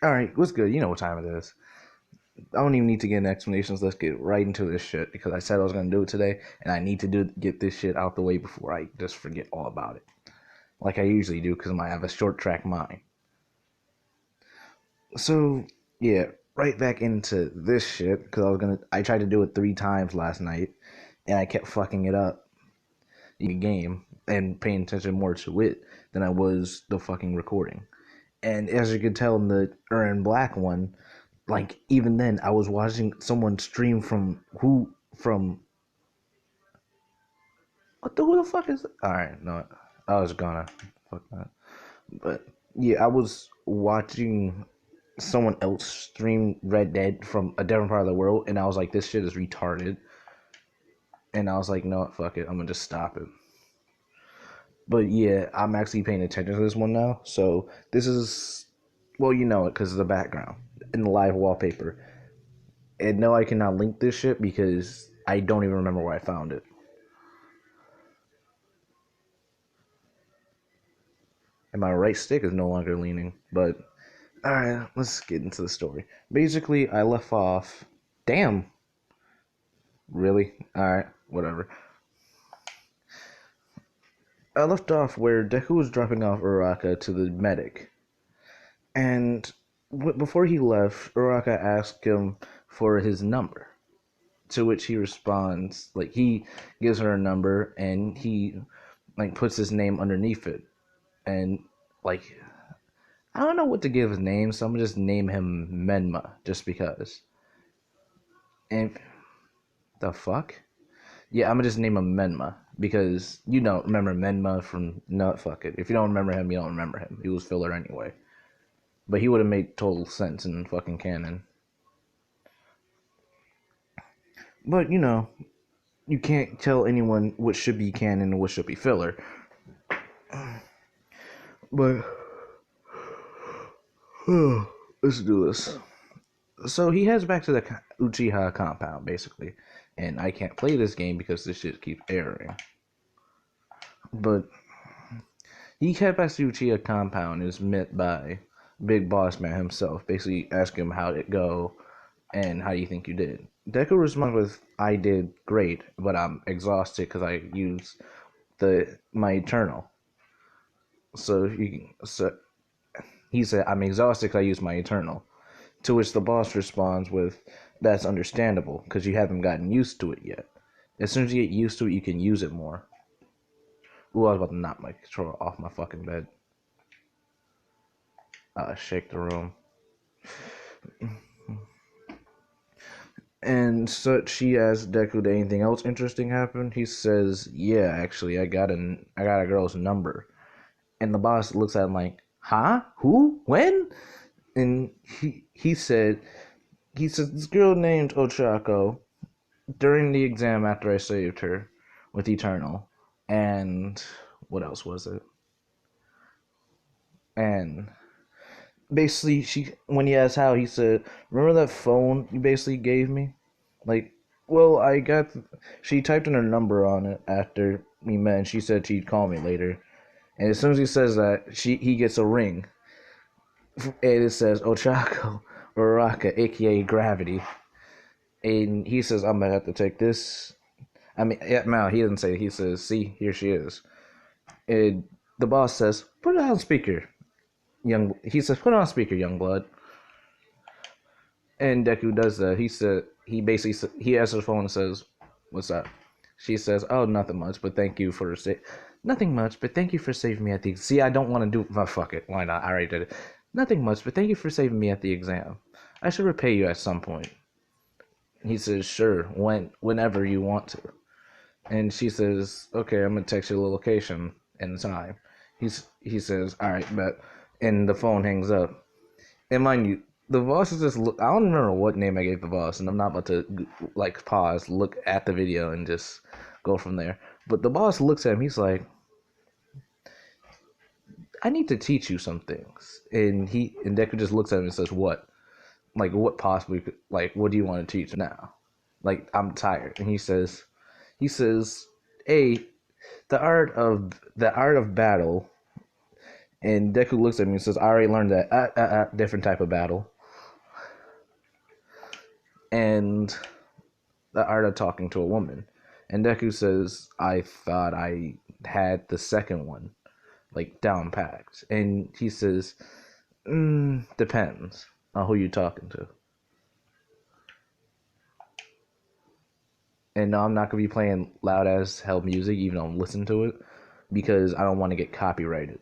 Alright, what's good? You know what time it is. I don't even need to get into explanations. Let's get right into this shit because I said I was going to do it today, and I need to get this shit out the way before I just forget all about it. Like I usually do because I have a short track mind. So, yeah, right back into this shit because I tried to do it 3 times last night, and I kept fucking it up in the game and paying attention more to it than I was the fucking recording. And as you could tell in the Erin Black one, like even then I was watching someone stream from who the fuck is it? Alright, no, I was gonna fuck that. But yeah, I was watching someone else stream Red Dead from a different part of the world, and I was like, this shit is retarded. And I was like, no, fuck it, I'm gonna just stop it. But yeah, I'm actually paying attention to this one now. So this is, well, you know it because of the background and the live wallpaper. And no, I cannot link this shit because I don't even remember where I found it. And my right stick is no longer leaning. But, alright, let's get into the story. Basically, I left off. Damn! Really? Alright, whatever. I left off where Deku was dropping off Uraka to the medic. And before he left, Uraka asked him for his number. To which he responds, like, he gives her a number and he, like, puts his name underneath it. And, like, I don't know what to give his name, so I'm gonna just name him Menma, just because. And, the fuck? Yeah, I'm gonna just name him Menma, because you don't remember Menma from, no, fuck it. If you don't remember him, you don't remember him. He was filler anyway. But he would have made total sense in fucking canon. But, you know, you can't tell anyone what should be canon and what should be filler. But let's do this. So he heads back to the Uchiha compound, basically. And I can't play this game because this shit keeps erroring. But he heads back to the Uchiha compound and is met by Big Boss Man himself, basically asking him how it go and how do you think you did. Deku responds with, I did great, but I'm exhausted because I used my Eternal. So he said, I'm exhausted because I used my Eternal. To which the boss responds with, that's understandable, because you haven't gotten used to it yet. As soon as you get used to it, you can use it more. Ooh, I was about to knock my controller off my fucking bed. Shake the room. And such she asks Deku, did anything else interesting happen? He says, yeah, actually, I got a girl's number. And the boss looks at him like, huh? Who? When? And he said, this girl named Ochako, during the exam after I saved her with Eternal. And what else was it? And basically, when he asked how, he said, remember that phone you basically gave me? Like, well, she typed in her number on it after we met, and she said she'd call me later. And as soon as he says that, he gets a ring. And it says Ochako Uraka, aka Gravity. And he says, I'm gonna have to take this. I mean, no, he didn't say it. He says, see, here she is. And the boss says, put it on speaker, he says, put it on speaker, young blood. And Deku does that. He answers the phone and says, what's up? She says, oh, nothing much, but thank you for nothing much, but thank you for saving me at the... See, I don't want to do... Oh, fuck it. Why not? I already did it. Nothing much, but thank you for saving me at the exam. I should repay you at some point. He says, sure, whenever you want to. And she says, okay, I'm going to text you the location and the time. He says, alright, bet. And the phone hangs up. And mind you, the boss is just... I don't remember what name I gave the boss, and I'm not about to, like, pause, look at the video, and just go from there. But the boss looks at him, he's like, I need to teach you some things. And Deku just looks at him and says, what? Like, what possibly, like, what do you want to teach now? Like, I'm tired. And he says, hey, the art of battle And Deku looks at me and says, I already learned that. Different type of battle. And the art of talking to a woman. And Deku says, I thought I had the second one, like, down packed. And he says, depends on who you're talking to. And no, I'm not going to be playing loud as hell music, even though I'm listening to it, because I don't want to get copyrighted.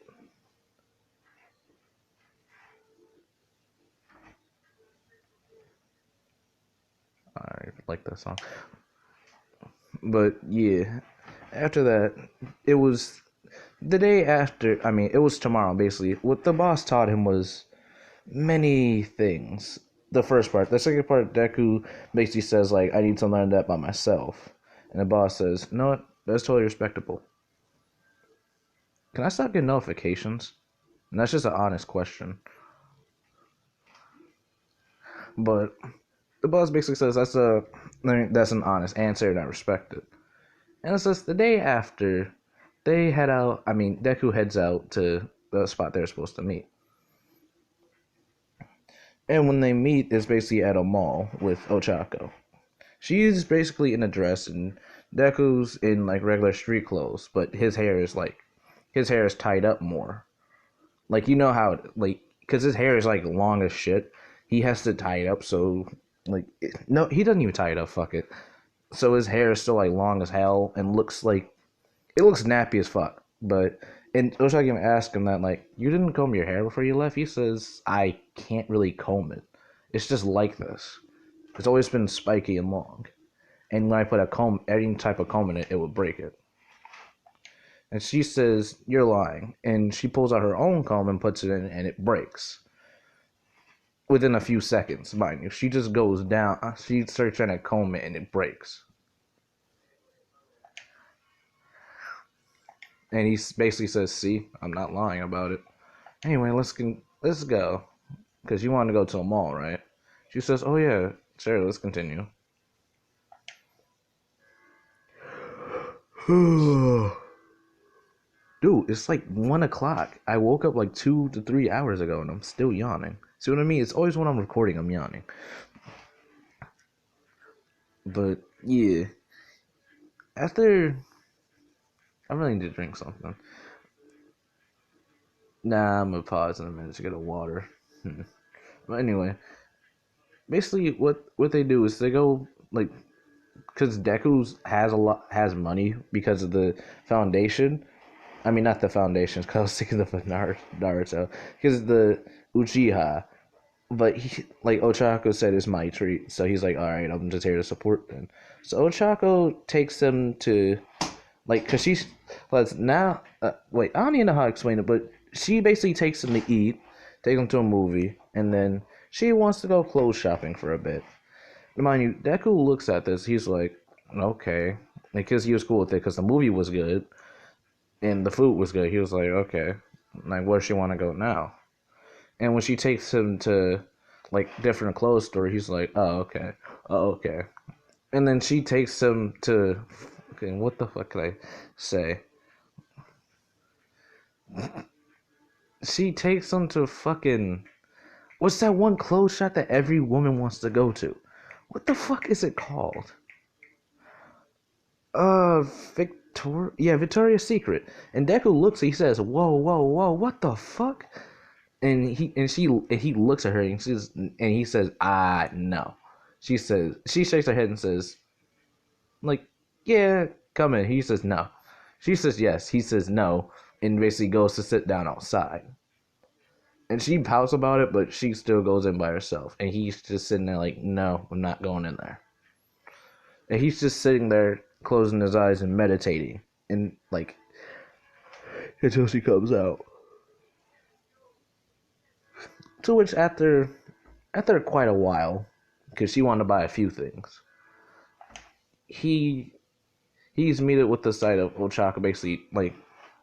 I like that song. But yeah, after that, it was the day after. I mean, it was tomorrow, basically. What the boss taught him was many things. The first part. The second part, Deku basically says, like, I need to learn that by myself. And the boss says, no, that's totally respectable. Can I stop getting notifications? And that's just an honest question. But the boss basically says that's an honest answer and I respect it. And it says the day after, they head out. I mean, Deku heads out to the spot they're supposed to meet. And when they meet, it's basically at a mall with Ochako. She's basically in a dress, and Deku's in like regular street clothes, but his hair is tied up more. Like, you know how, like, because his hair is like long as shit, he has to tie it up. So like, no, he doesn't even tie it up. Fuck it. So his hair is still like long as hell and looks like it looks nappy as fuck. But and Oshaki asked him that, like, you didn't comb your hair before you left. He says, I can't really comb it. It's just like this. It's always been spiky and long. And when I put a comb, any type of comb in it, it would break it. And she says, you're lying. And she pulls out her own comb and puts it in, and it breaks. Within a few seconds, mind you. She just goes down. She starts trying to comb it, and it breaks. And he basically says, see, I'm not lying about it. Anyway, let's go. Because you want to go to a mall, right? She says, oh yeah, sure, let's continue. Dude, it's like 1 o'clock. I woke up like 2 to 3 hours ago and I'm still yawning. See what I mean? It's always when I'm recording, I'm yawning. But yeah. After, I really need to drink something. Nah, I'm gonna pause in a minute to get a water. But anyway, basically what they do is they go, like, because Deku's has money because of the foundation. I mean, not the foundation, because I was thinking of Naruto. Because the Uchiha. But he, like Ochako said, is my treat. So he's like, all right, I'm just here to support them. So Ochako takes them to, like, because she's, let's now, wait, I don't even know how to explain it, but she basically takes them to eat, take them to a movie, and then she wants to go clothes shopping for a bit. Mind you, Deku looks at this, he's like, okay. Because he was cool with it, because the movie was good, and the food was good. He was like, okay, like, where does she want to go now? And when she takes him to, like, different clothes store, he's like, oh, okay. And then she takes him to, okay, what the fuck could I say? She takes him to fucking, what's that one clothes shop that every woman wants to go to? What the fuck is it called? Victoria's Secret. And Deku looks, he says, whoa, what the fuck? And he looks at her and he says, no. She shakes her head and says, like, yeah, come in. He says no. She says yes. He says no, and basically goes to sit down outside. And she pouts about it, but she still goes in by herself. And he's just sitting there like, no, I'm not going in there. And he's just sitting there, closing his eyes and meditating, and like, until she comes out. To which after quite a while, because she wanted to buy a few things, he's meted with the sight of Ochako basically like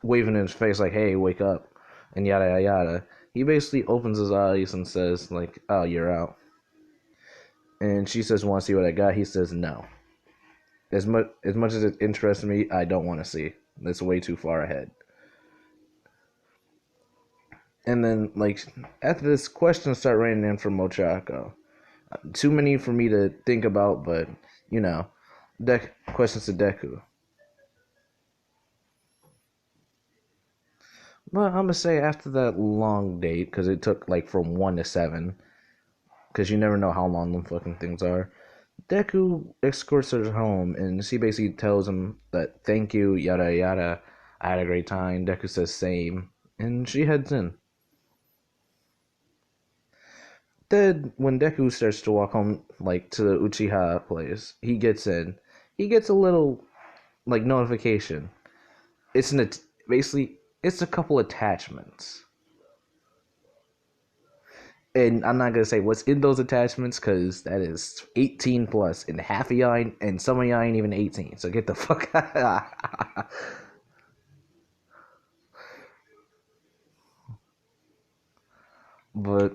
waving in his face like, hey, wake up, and yada yada yada. He basically opens his eyes and says like, oh, you're out. And she says, want to see what I got? He says no. As much as it interests me, I don't want to see. That's way too far ahead. And then, like, after this, questions start raining in from Ochako. Too many for me to think about, but, you know, questions to Deku. But I'm gonna say after that long date, because it took, like, from 1 to 7, because you never know how long them fucking things are, Deku escorts her home, and she basically tells him that thank you, yada yada, I had a great time. Deku says same, and she heads in. Then, when Deku starts to walk home, like, to the Uchiha place, he gets in. He gets a little, like, notification. It's basically, it's a couple attachments. And I'm not gonna say what's in those attachments because that is 18 plus, and half of y'all ain't, and some of y'all ain't even 18. So get the fuck out. But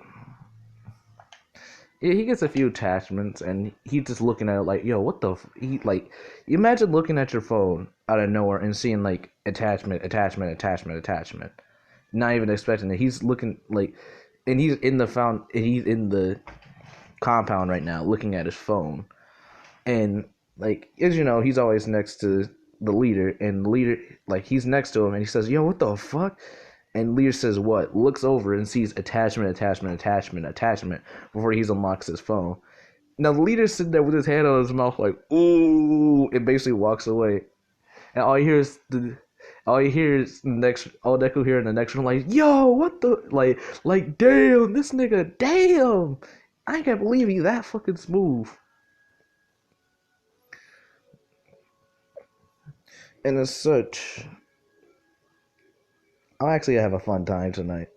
yeah, he gets a few attachments, and he's just looking at it like, yo, what the? He like, imagine looking at your phone out of nowhere and seeing like attachment, attachment, attachment, attachment. Not even expecting it. He's looking like, and he's in the he's in the compound right now, looking at his phone, and like, as you know, he's always next to the leader, and the leader, like, he's next to him, and he says, yo, what the fuck? And leader says what? Looks over and sees attachment, attachment, attachment, attachment before he unlocks his phone. Now the leader's sitting there with his hand on his mouth like, ooh, and basically walks away. And all you hear is the next, all Deku hear in the next one, like, yo, what the, like, damn, this nigga, damn, I can't believe he that fucking smooth. And as such, I'll actually have a fun time tonight.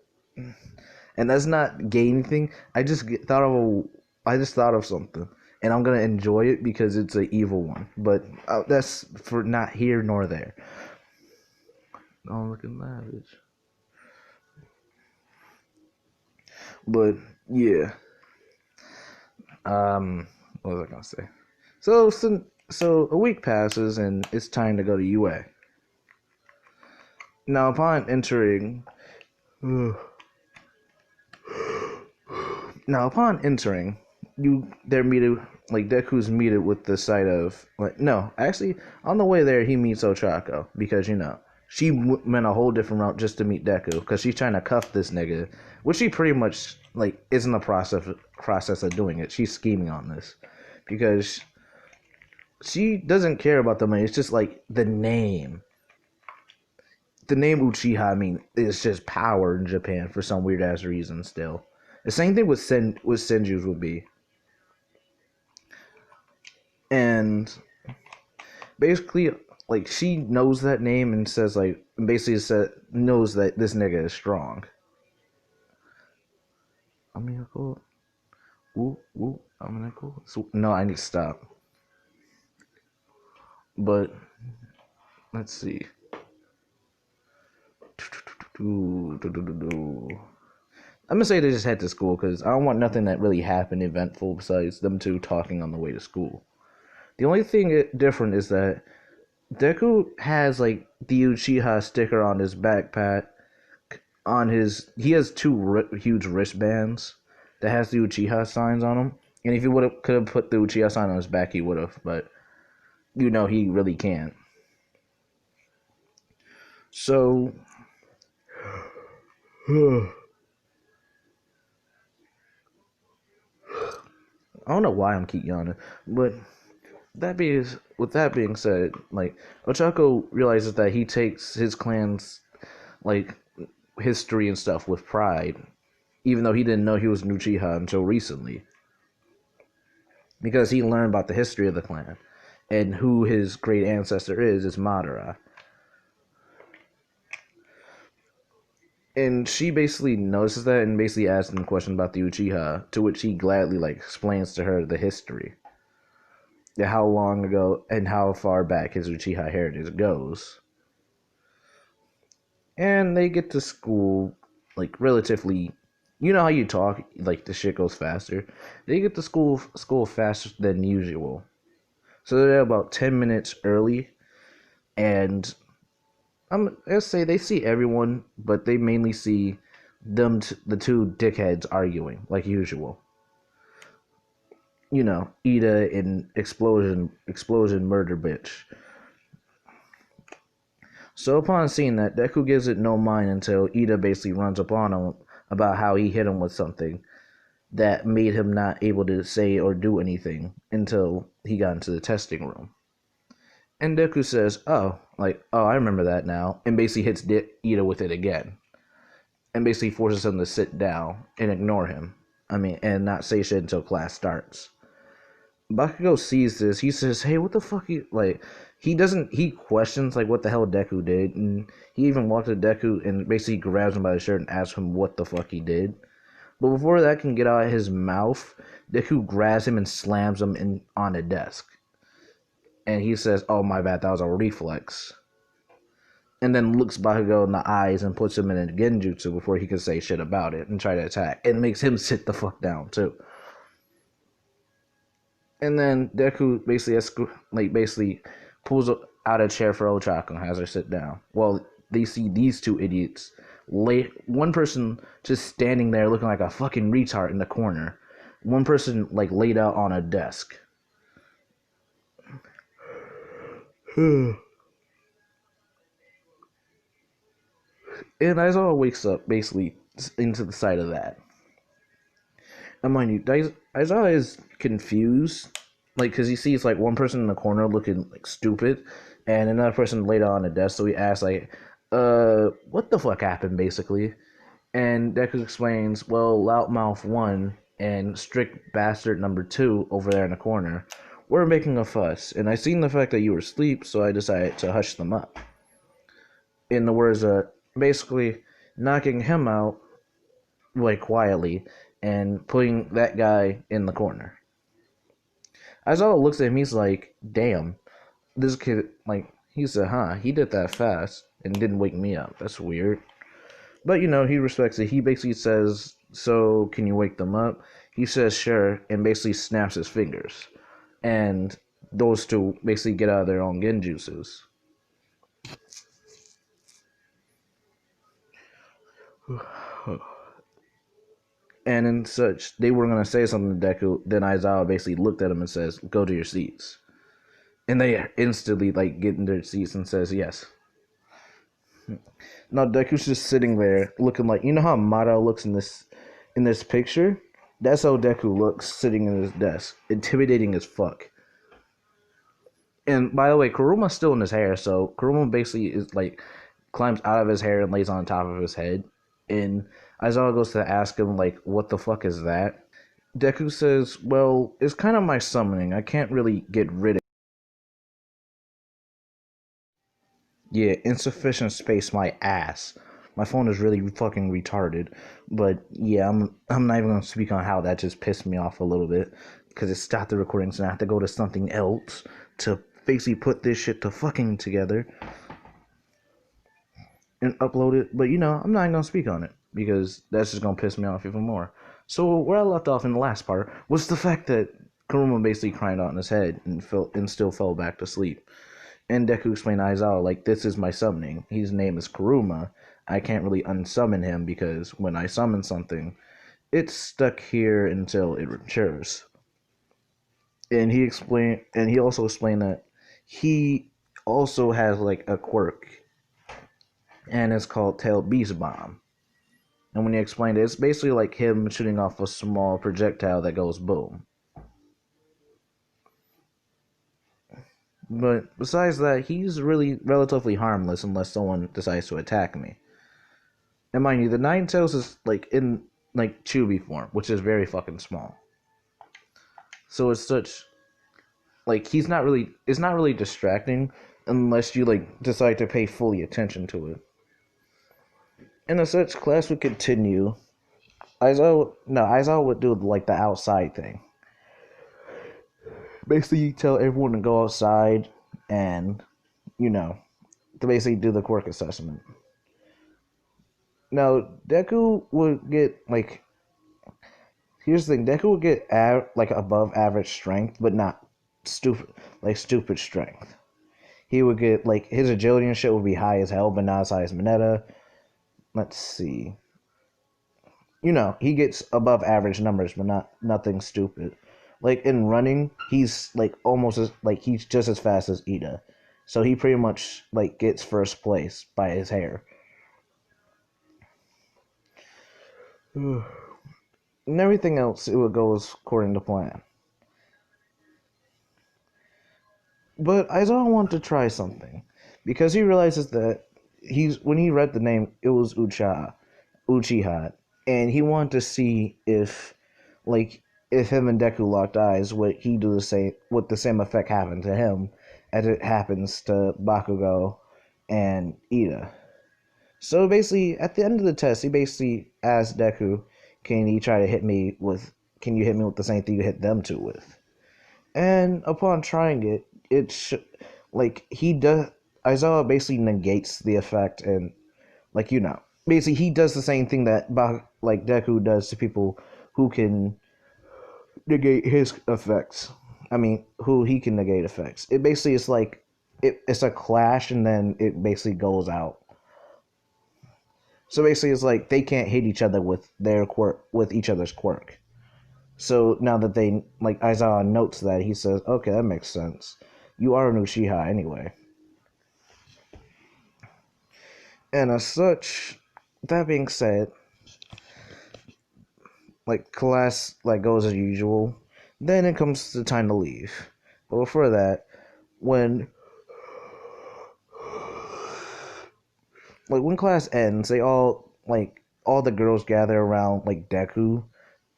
And that's not gay anything. I just thought of something, and I'm gonna enjoy it because it's an evil one. But that's for not here nor there. Oh, look at that, bitch. But yeah, what was I gonna say? So a week passes, and it's time to go to UA. Now, upon entering, they're meted, like, Deku's meted with the sight of, like, no, actually, on the way there he meets Ochako because, you know, she went a whole different route just to meet Deku because she's trying to cuff this nigga, which she pretty much, like, is in the process of doing it. She's scheming on this because she doesn't care about the money. It's just like the name. The name Uchiha, I mean, is just power in Japan for some weird ass reason. Still, the same thing with Senju's would be, and basically, like, she knows that name and says, like, basically knows that this nigga is strong. I mean, cool. Ooh, I mean, cool. So, no, I need to stop. But let's see. I'm gonna say they just head to school because I don't want nothing that really happened eventful besides them two talking on the way to school. The only thing different is that Deku has, like, the Uchiha sticker on his backpack. He has two huge wristbands that has the Uchiha signs on them. And if he could have put the Uchiha sign on his back, he would have. But you know he really can't. So I don't know why I'm keep yawning, but with that being said, like, Ochako realizes that he takes his clan's, like, history and stuff with pride, even though he didn't know he was an Uchiha until recently, because he learned about the history of the clan, and who his great ancestor is Madara. And she basically notices that and basically asks him a question about the Uchiha, to which he gladly, like, explains to her the history, how long ago and how far back his Uchiha heritage goes. And they get to school, like, relatively, you know how you talk, like, the shit goes faster. They get to school faster than usual. So they're about 10 minutes early, and let's say they see everyone, but they mainly see, the two dickheads arguing like usual. You know, Ida and explosion murder bitch. So upon seeing that, Deku gives it no mind until Ida basically runs up on him about how he hit him with something that made him not able to say or do anything until he got into the testing room. And Deku says, oh, I remember that now, and basically hits Ida with it again. And basically forces him to sit down and ignore him. And not say shit until class starts. Bakugo sees this. He says, "Hey, what the fuck you like?" He questions like what the hell Deku did, and he even walks to Deku and basically grabs him by the shirt and asks him what the fuck he did. But before that can get out of his mouth, Deku grabs him and slams him on a desk. And he says, "Oh my bad, that was a reflex." And then looks Bakugo in the eyes and puts him in a genjutsu before he can say shit about it and try to attack. It makes him sit the fuck down too. And then Deku basically pulls out a chair for Ochako and has her sit down. Well, they see these two idiots one person just standing there looking like a fucking retard in the corner. One person like laid out on a desk. And Aizawa wakes up basically into the side of that. And mind you, Aizawa is confused, like, because he sees like one person in the corner looking like stupid, and another person laid out on a desk. So he asks like, what the fuck happened, basically? And Deku explains, well, Loudmouth 1 and Strict Bastard number 2 over there in the corner were making a fuss, and I seen the fact that you were asleep, so I decided to hush them up. In the words of basically knocking him out like quietly and putting that guy in the corner. Aizawa looks at him, he's like, damn, this kid, like, he said, he did that fast and didn't wake me up. That's weird. But, you know, he respects it. He basically says, so can you wake them up? He says, sure, and basically snaps his fingers. And those two basically get out of their own genjutsus. And in such, they were going to say something to Deku. Then Aizawa basically looked at him and says, go to your seats. And they instantly, like, get in their seats and says, yes. Now, Deku's just sitting there looking like, you know how Madara looks in this picture? That's how Deku looks sitting in his desk. Intimidating as fuck. And by the way, Kuruma's still in his hair, so Kuruma basically is like, climbs out of his hair and lays on top of his head. And Aizawa goes to ask him, like, what the fuck is that? Deku says, well, it's kind of my summoning. I can't really get rid of it. Yeah, insufficient space, my ass. My phone is really fucking retarded. But yeah, I'm not even going to speak on how that just pissed me off a little bit. Because it stopped the recording, so I have to go to something else to basically put this shit to fucking together. And upload it. But you know, I'm not even going to speak on it. Because that's just going to piss me off even more. So where I left off in the last part was the fact that Kuruma basically cried out in his head and still fell back to sleep. And Deku explained to Aizawa, like, this is my summoning. His name is Kuruma. I can't really unsummon him because when I summon something, it's stuck here until it matures. And he also explained that he also has like a quirk, and it's called Tail Beast Bomb. And when he explained it, it's basically like him shooting off a small projectile that goes boom. But besides that, he's really relatively harmless unless someone decides to attack me. And mind you, the Nine Tails is like in like Chubby form, which is very fucking small. So it's such like it's not really distracting unless you like decide to pay fully attention to it. And as such, class would continue. Aizawa would do like the outside thing. Basically, you tell everyone to go outside and, you know, to basically do the quirk assessment. Now, Deku would get, like, here's the thing, Deku would get, like, above average strength, but not stupid strength. He would get, like, his agility and shit would be high as hell, but not as high as Mineta. Let's see. he gets above average numbers, but nothing stupid. Like in running, he's like almost as like he's just as fast as Ida, so he pretty much like gets first place by his hair. And everything else, it would go according to plan. But Aizawa wanted to try something because he realizes that when he read the name, it was Uchiha, and he wanted to see like, if him and Deku locked eyes, would he do the same? Would the same effect happen to him as it happens to Bakugo and Ida? So basically, at the end of the test, he basically asked Deku, "Can you try to hit me with? Can you hit me with the same thing you hit them two with?" And upon trying it, like he does. Aizawa basically negates the effect, and like basically he does the same thing that like Deku does to people who can negate his effects. I mean, who he can negate effects. It basically is like it's a clash, and then it basically goes out. So basically, it's like they can't hit each other with their quirk, with each other's quirk. So now that they like Aizawa notes that, he says, "Okay, that makes sense. You are an Uchiha anyway." And as such, that being said, like class like goes as usual. Then it comes to time to leave. But before that, when when class ends, they all the girls gather around like Deku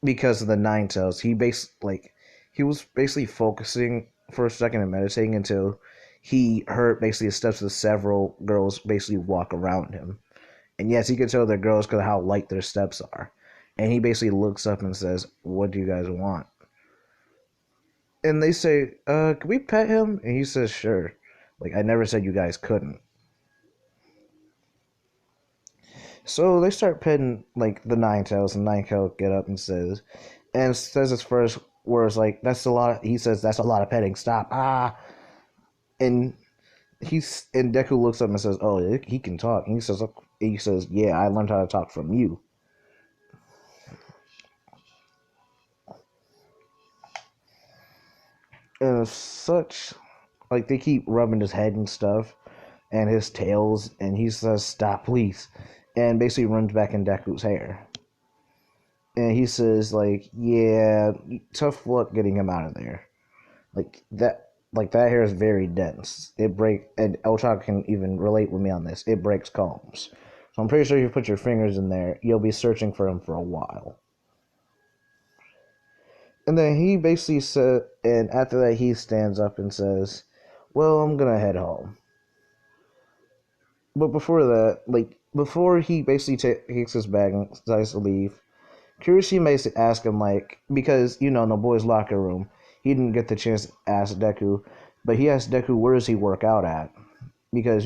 because of the Nine Tails. He was basically focusing for a second and meditating until he heard basically the steps of several girls basically walk around him. And yes, he could tell they're girls because of how light their steps are. And he basically looks up and says, "What do you guys want?" And they say, "Can we pet him?" And he says, "Sure. Like, I never said you guys couldn't." So they start petting, like, the Nine Tails, and Nine Tails get up and says his first words, like, "That's a lot." He says, "That's a lot of petting. Stop." Ah. And and Deku looks up and says, "Oh, he can talk." And he says, "Yeah, I learned how to talk from you." And as such, like, they keep rubbing his head and stuff and his tails, and he says, "Stop, please," and basically runs back in Deku's hair. And he says, like, "Yeah, tough luck getting him out of there. Like that hair is very dense. And El Chaco can even relate with me on this. It breaks combs. So I'm pretty sure if you put your fingers in there, you'll be searching for him for a while." And then he basically said, and after that, he stands up and says, "Well, I'm gonna head home." But before that, before he basically takes his bag and decides to leave, Kirishima basically asks him, like, because, in the boys' locker room, he didn't get the chance to ask Deku, but he asked Deku, where does he work out at? Because,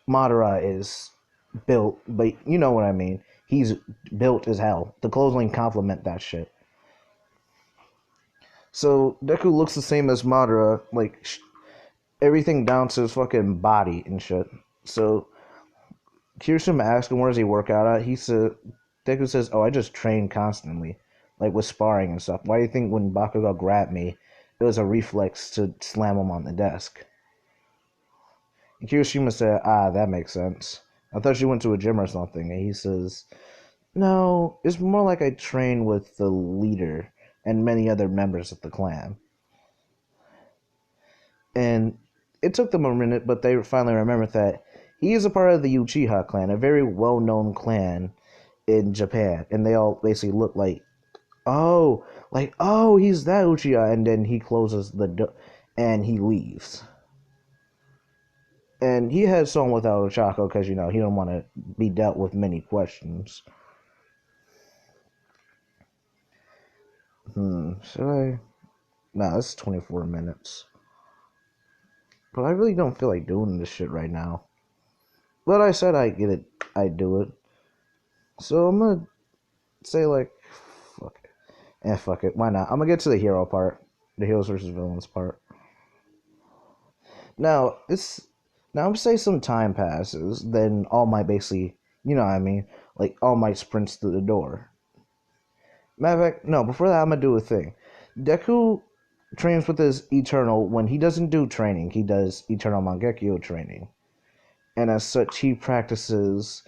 Madara is built, but you know what I mean. He's built as hell. The clothing complement that shit. So Deku looks the same as Madara, like, everything down to his fucking body and shit. So Kirishima asks him, where does he work out at? Deku says, "Oh, I just train constantly, like with sparring and stuff. Why do you think when Bakugo grabbed me, it was a reflex to slam him on the desk?" And Kirishima said, "Ah, that makes sense. I thought you went to a gym or something." And he says, "No, it's more like I train with the leader and many other members of the clan." And it took them a minute, but they finally remembered that he is a part of the Uchiha clan, a very well-known clan in Japan. And they all basically look oh, he's that Uchiha. And then he closes the door and he leaves. And he heads on without Ochako because, he don't want to be dealt with many questions. Should I? Nah, it's 24 minutes. But I really don't feel like doing this shit right now. But I said I'd do it. So I'm gonna say, like, fuck it. Fuck it. Why not? I'm gonna get to the hero part. The heroes versus villains part. Now, I'm gonna say some time passes, then All Might basically, You know what I mean? Like All Might sprints through the door. Matter of fact, no, before that I'm gonna do a thing. Deku trains with his Eternal. When he doesn't do training, he does Eternal Mangekyo training. And as such he practices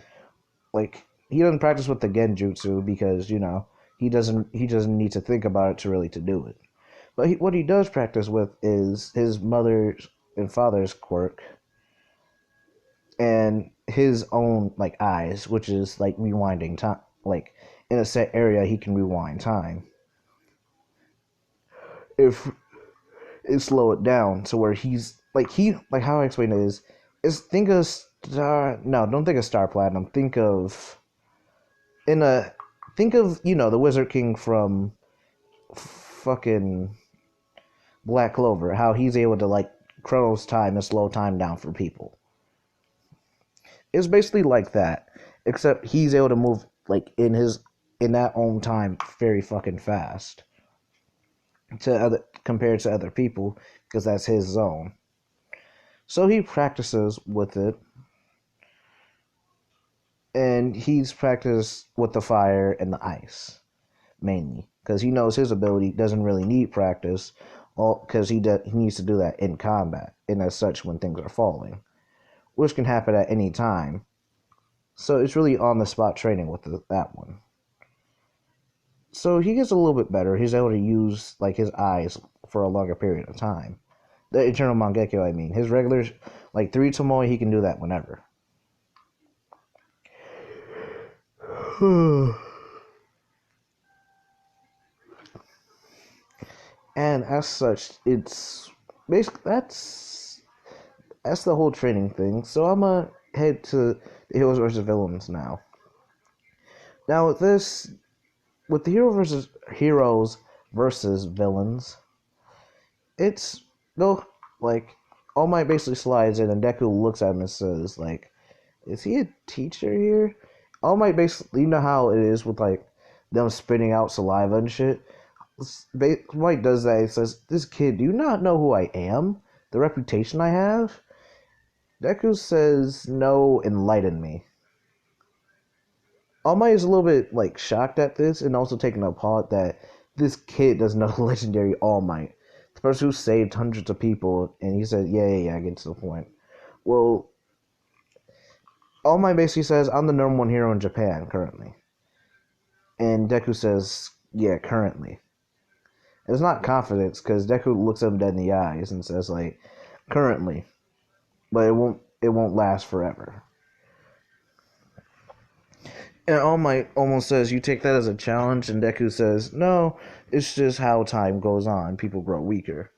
like he doesn't practice with the Genjutsu because, he doesn't need to think about it to do it. But what he does practice with is his mother's and father's quirk and his own like eyes, which is like rewinding time. Like in a set area, he can rewind time. If it slow it down to where like how I explain it is think of star no don't think of Star Platinum, in a think of the Wizard King from fucking Black Clover, how he's able to like Chronos time and slow time down for people. It's basically like that, except he's able to move like in that own time very fucking fast to other compared to other people because that's his zone. So he practices with it, and he's practiced with the fire and the ice mainly because he knows his ability doesn't really need practice, because he needs to do that in combat and as such when things are falling, which can happen at any time. So it's really on the spot training with that one. So he gets a little bit better. He's able to use like his eyes for a longer period of time. The Eternal Mangekyo, I mean. His regular like 3 Tomoe, he can do that whenever. And as such, it's basically that's the whole training thing. So I'm gonna head to the heroes versus villains now. Now with the heroes versus villains, it's no like All Might basically slides in and Deku looks at him and says like, "Is he a teacher here?" All Might basically, you know how it is with like them spitting out saliva and shit. White does that. He says, "This kid, do you not know who I am? The reputation I have?" Deku says, "No, enlighten me." All Might is a little bit like shocked at this and also taken apart that this kid doesn't know the legendary All Might, the person who saved hundreds of people. And he said, "Yeah, I get to the point." Well, All Might basically says, "I'm the number one hero in Japan currently," and Deku says, "Yeah, currently." It's not confidence because Deku looks him dead in the eyes and says like, "Currently, but it won't last forever." And All Might almost says, "You take that as a challenge," and Deku says, "No, it's just how time goes on. People grow weaker."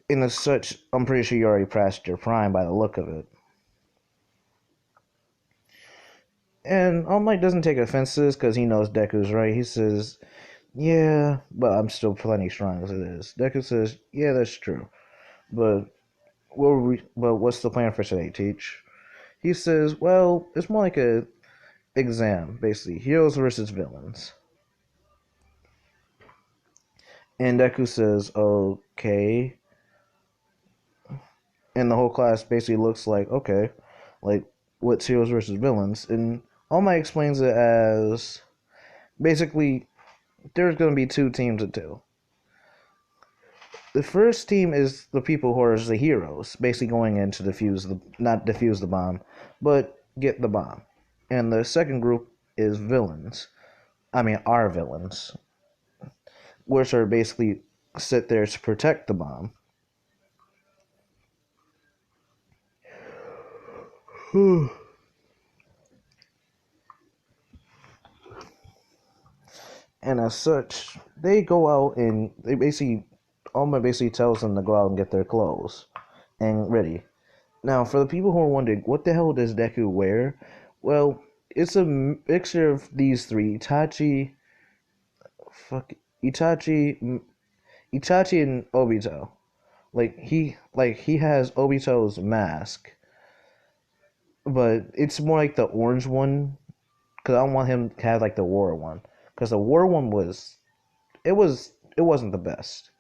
And as such, I'm pretty sure you already passed your prime by the look of it. And All Might doesn't take offense to this because he knows Deku's right. He says, "Yeah, but I'm still plenty strong as it is." Deku says, "Yeah, that's true. But what's the plan for today, Teach?" He says, "Well, it's more like a exam, basically. Heroes versus villains." And Deku says, "Okay." And the whole class basically looks like, "Okay, like what's heroes versus villains?" And All Might explains it as basically there's going to be 2 teams of 2. The first team is the people who are the heroes, basically going in to not defuse the bomb, but get the bomb. And the second group is villains. I mean, our villains, which are basically sit there to protect the bomb. And as such, they go out and they basically, Alma basically tells them to go out and get their clothes and ready. Now, for the people who are wondering, what the hell does Deku wear? Well, it's a mixture of these 3: Itachi, Itachi, and Obito. He has Obito's mask, but it's more like the orange one because I don't want him to have like the war one because the war one it wasn't the best.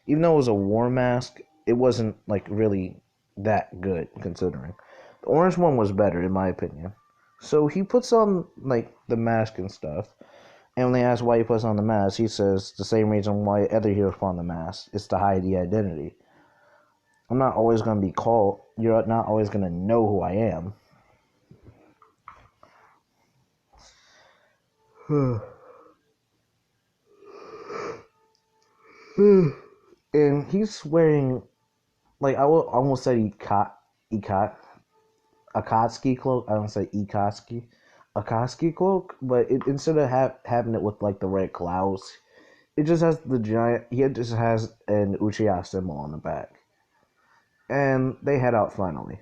Even though it was a war mask, it wasn't like really that good considering. The orange one was better, in my opinion. So he puts on, like, the mask and stuff. And when they ask why he puts on the mask, he says the same reason why other heroes put on the mask. It's to hide the identity. I'm not always going to be called. You're not always going to know who I am. And he's wearing, like, I will almost say Akatsuki cloak. I don't say Akatsuki cloak, but instead of having it with, like, the red clouds, it just has the giant. He just has an Uchiha symbol on the back, and they head out finally.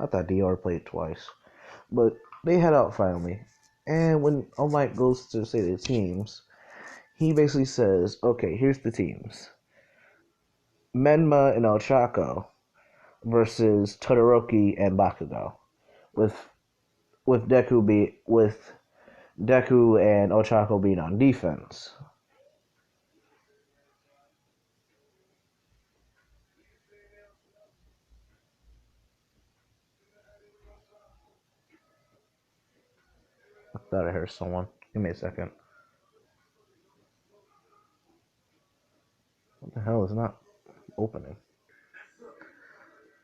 I thought DR played twice, but they head out finally. And when All Might goes to say the teams, he basically says, "Okay, here's the teams: Menma and Ochako versus Todoroki and Bakugo, with Deku and Ochako being on defense." I thought I heard someone. Give me a second. What the hell is not opening?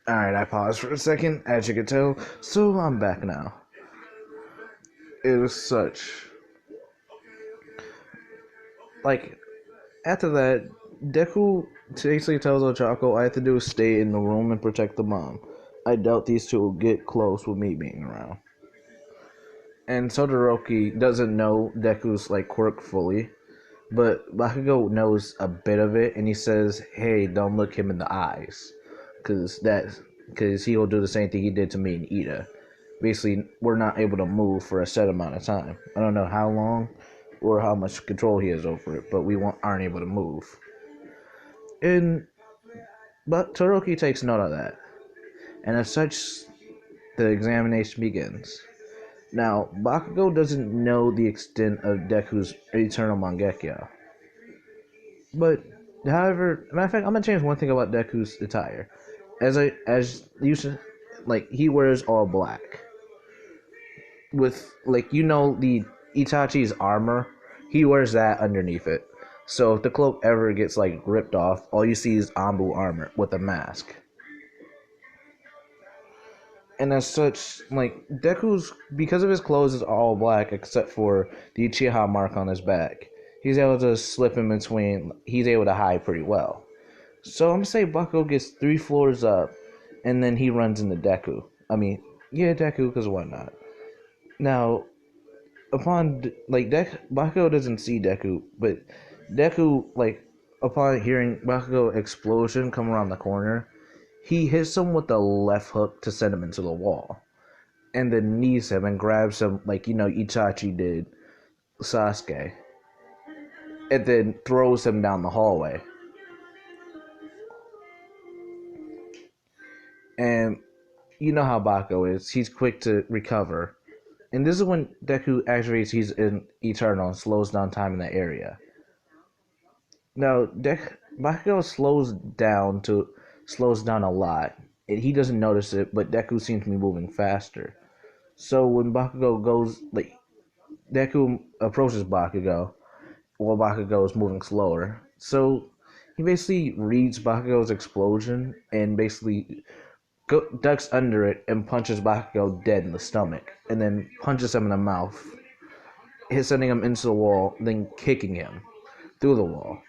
Alright, I paused for a second, as you can tell, so I'm back now. It was such. Like, after that, Deku basically tells Ochako all I have to do is stay in the room and protect the mom. I doubt these two will get close with me being around. And Todoroki doesn't know Deku's, like, quirk fully, but Bakugo knows a bit of it, and he says, "Hey, don't look him in the eyes, because he'll do the same thing he did to me and Ida. Basically, we're not able to move for a set amount of time. I don't know how long or how much control he has over it, but aren't able to move." But Todoroki takes note of that, and as such, the examination begins. Now, Bakugo doesn't know the extent of Deku's eternal Mangekyo. But, however, matter of fact, I'm gonna change one thing about Deku's attire. As you should, like, he wears all black. With, like, the Itachi's armor, he wears that underneath it. So if the cloak ever gets, like, ripped off, all you see is Anbu armor with a mask. And as such, like, Deku's, because of his clothes is all black except for the Uchiha mark on his back, he's able to slip in between, he's able to hide pretty well. So I'm gonna say Bakugo gets 3 floors up, and then he runs into Deku. I mean, yeah, Deku, because why not? Now, Bakugo doesn't see Deku, but Deku, like, upon hearing Bakugo explosion come around the corner, he hits him with the left hook to send him into the wall, and then knees him and grabs him like, Itachi did Sasuke, and then throws him down the hallway. And you know how Bakugo is. He's quick to recover. And this is when Deku activates he's in Eternal and slows down time in that area. Now, Bakugo slows down a lot. And he doesn't notice it, but Deku seems to be moving faster. So when Deku approaches Bakugo, while Bakugo is moving slower. So he basically reads Bakugo's explosion and basically ducks under it and punches Bakugo dead in the stomach, and then punches him in the mouth, sending him into the wall, then kicking him through the wall.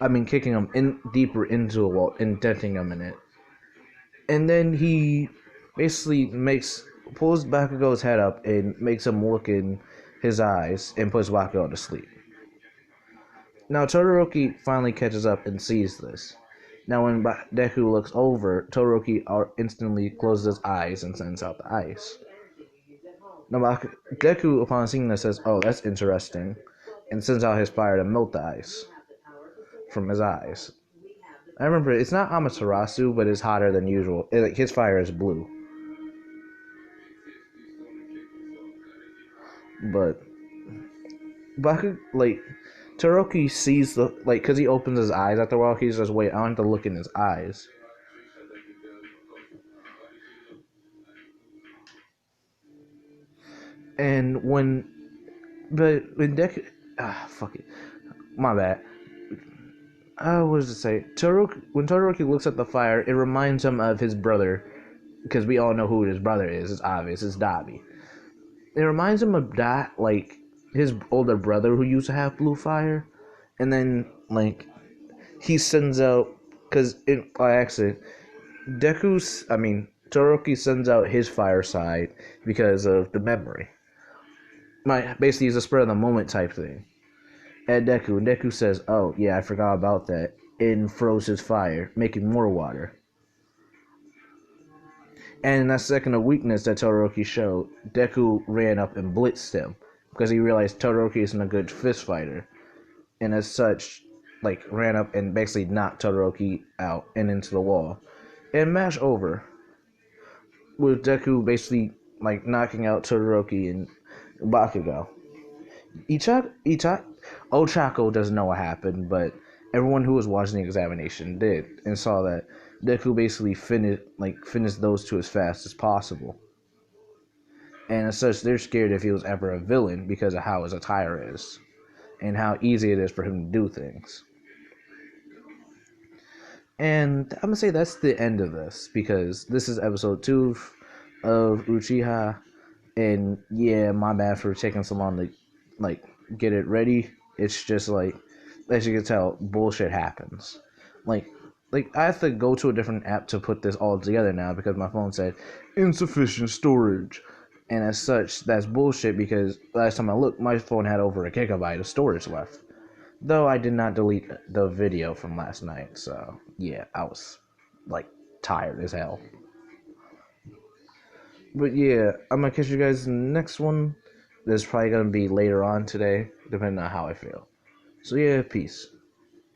I mean, kicking him deeper into the wall, indenting him in it. And then he basically pulls Bakugo's head up and makes him look in his eyes and puts Bakugo to sleep. Now Todoroki finally catches up and sees this. Now when Deku looks over, Todoroki instantly closes his eyes and sends out the ice. Now Deku, upon seeing this, says, "Oh, that's interesting," and sends out his fire to melt the ice from his eyes. I remember, it's not Amaterasu, but it's hotter than usual. His fire is blue. But Todoroki sees because he opens his eyes after a while, he's just, wait, I want to look in his eyes. And when Deku, fuck it, my bad. What does it say? When Todoroki looks at the fire, it reminds him of his brother, because we all know who his brother is. It's obvious. It's Dabi. It reminds him of that, like his older brother who used to have blue fire, and then like he sends out because by accident, Todoroki sends out his fire side because of the memory. Basically, it's a spur of the moment type thing. At Deku, and Deku says, "Oh yeah, I forgot about that," and froze his fire, making more water. And in that second of weakness that Todoroki showed, Deku ran up and blitzed him because he realized Todoroki isn't a good fist fighter, and as such, like ran up and basically knocked Todoroki out and into the wall. And match over with Deku basically like knocking out Todoroki and Bakugo. Ochako doesn't know what happened, but everyone who was watching the examination did and saw that Deku basically finished those two as fast as possible. And as such, they're scared if he was ever a villain because of how his attire is and how easy it is for him to do things. And I'm gonna say that's the end of this because this is episode 2 of Uchiha. And yeah, my bad for taking so long to like get it ready. It's just like, as you can tell, bullshit happens. Like I have to go to a different app to put this all together now because my phone said insufficient storage. And as such, that's bullshit because last time I looked, my phone had over a gigabyte of storage left. Though I did not delete the video from last night, so yeah, I was like tired as hell. But yeah, I'm gonna catch you guys in the next one. This is probably gonna be later on today, depending on how I feel. So yeah, peace.